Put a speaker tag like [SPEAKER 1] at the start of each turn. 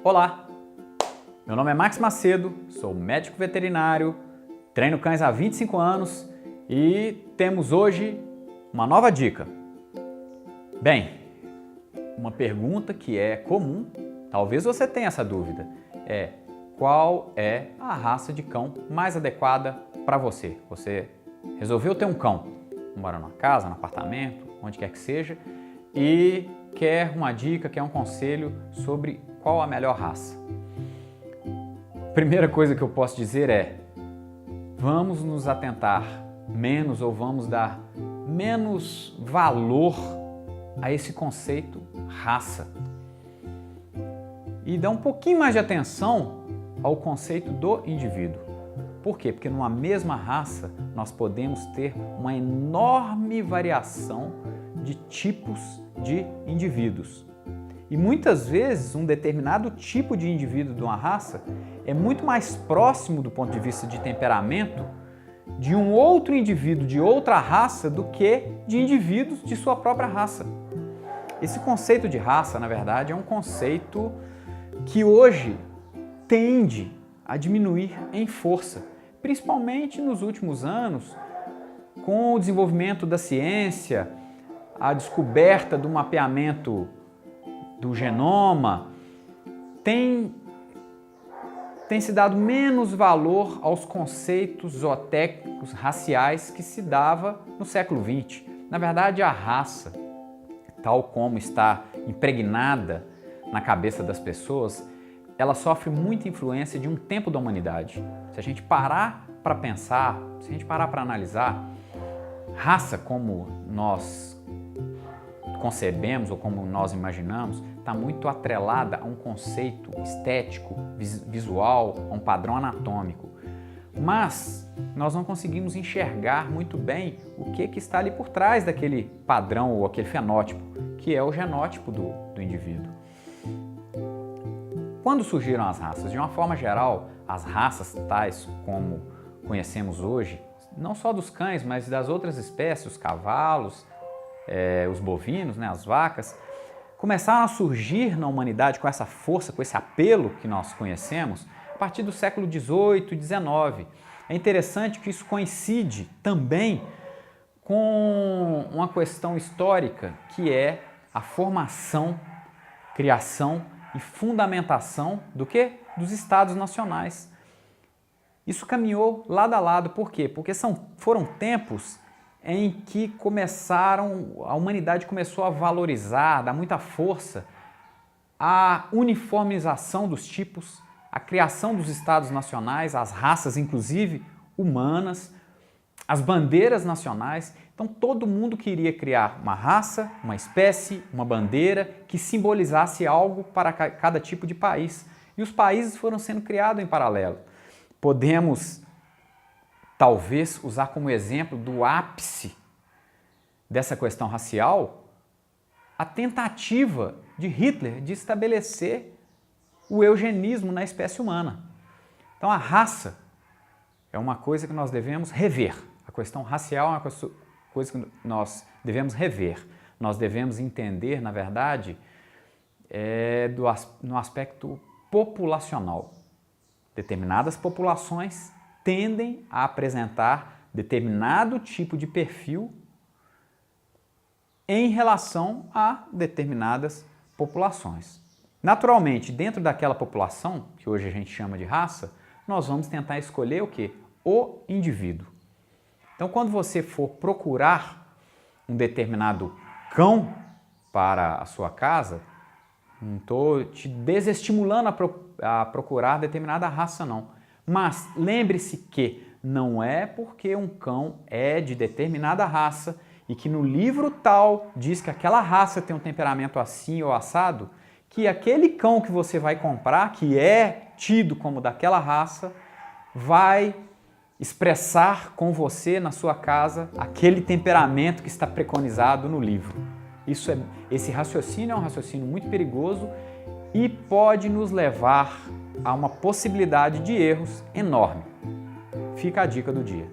[SPEAKER 1] Olá, meu nome é Max Macedo, sou médico veterinário, treino cães há 25 anos e temos hoje uma nova dica. Bem, uma pergunta que é comum, talvez você tenha essa dúvida, é qual é a raça de cão mais adequada para você? Você resolveu ter um cão, mora numa casa, num apartamento, onde quer que seja, e quer uma dica, quer um conselho sobre qual a melhor raça. Primeira coisa que eu posso dizer é, vamos nos atentar menos ou vamos dar menos valor a esse conceito raça. E dar um pouquinho mais de atenção ao conceito do indivíduo. Por quê? Porque numa mesma raça nós podemos ter uma enorme variação de tipos de indivíduos. E muitas vezes um determinado tipo de indivíduo de uma raça é muito mais próximo do ponto de vista de temperamento de um outro indivíduo de outra raça do que de indivíduos de sua própria raça. Esse conceito de raça, na verdade, é um conceito que hoje tende a diminuir em força, principalmente nos últimos anos, com o desenvolvimento da ciência, a descoberta do mapeamento do genoma, tem se dado menos valor aos conceitos zootécnicos raciais que se dava no século XX. Na verdade, a raça, tal como está impregnada na cabeça das pessoas, ela sofre muita influência de um tempo da humanidade. Se a gente parar para pensar, se a gente parar para analisar, raça como nós concebemos ou como nós imaginamos, está muito atrelada a um conceito estético, visual, a um padrão anatômico. Mas nós não conseguimos enxergar muito bem o que está ali por trás daquele padrão ou aquele fenótipo, que é o genótipo do indivíduo. Quando surgiram as raças? De uma forma geral, as raças tais como conhecemos hoje, não só dos cães, mas das outras espécies, os cavalos, os bovinos, as vacas, começaram a surgir na humanidade com essa força, com esse apelo que nós conhecemos, a partir do século XVIII e XIX. É interessante que isso coincide também com uma questão histórica, que é a formação, criação e fundamentação do quê? Dos Estados Nacionais. Isso caminhou lado a lado, por quê? Porque foram tempos em que a humanidade começou a valorizar, dar muita força à uniformização dos tipos, à criação dos estados nacionais, as raças inclusive humanas, as bandeiras nacionais. Então todo mundo queria criar uma raça, uma espécie, uma bandeira que simbolizasse algo para cada tipo de país. E os países foram sendo criados em paralelo. Podemos talvez usar como exemplo do ápice dessa questão racial a tentativa de Hitler de estabelecer o eugenismo na espécie humana. Então a raça é uma coisa que nós devemos rever. A questão racial é uma coisa que nós devemos rever. Nós devemos entender, na verdade, no aspecto populacional. Determinadas populações tendem a apresentar determinado tipo de perfil em relação a determinadas populações. Naturalmente, dentro daquela população, que hoje a gente chama de raça, nós vamos tentar escolher o quê? O indivíduo. Então, quando você for procurar um determinado cão para a sua casa, não estou te desestimulando a procurar determinada raça, não. Mas lembre-se que não é porque um cão é de determinada raça e que no livro tal diz que aquela raça tem um temperamento assim ou assado, que aquele cão que você vai comprar, que é tido como daquela raça, vai expressar com você na sua casa aquele temperamento que está preconizado no livro. Esse raciocínio é um raciocínio muito perigoso e pode nos levar a uma possibilidade de erros enorme. Fica a dica do dia.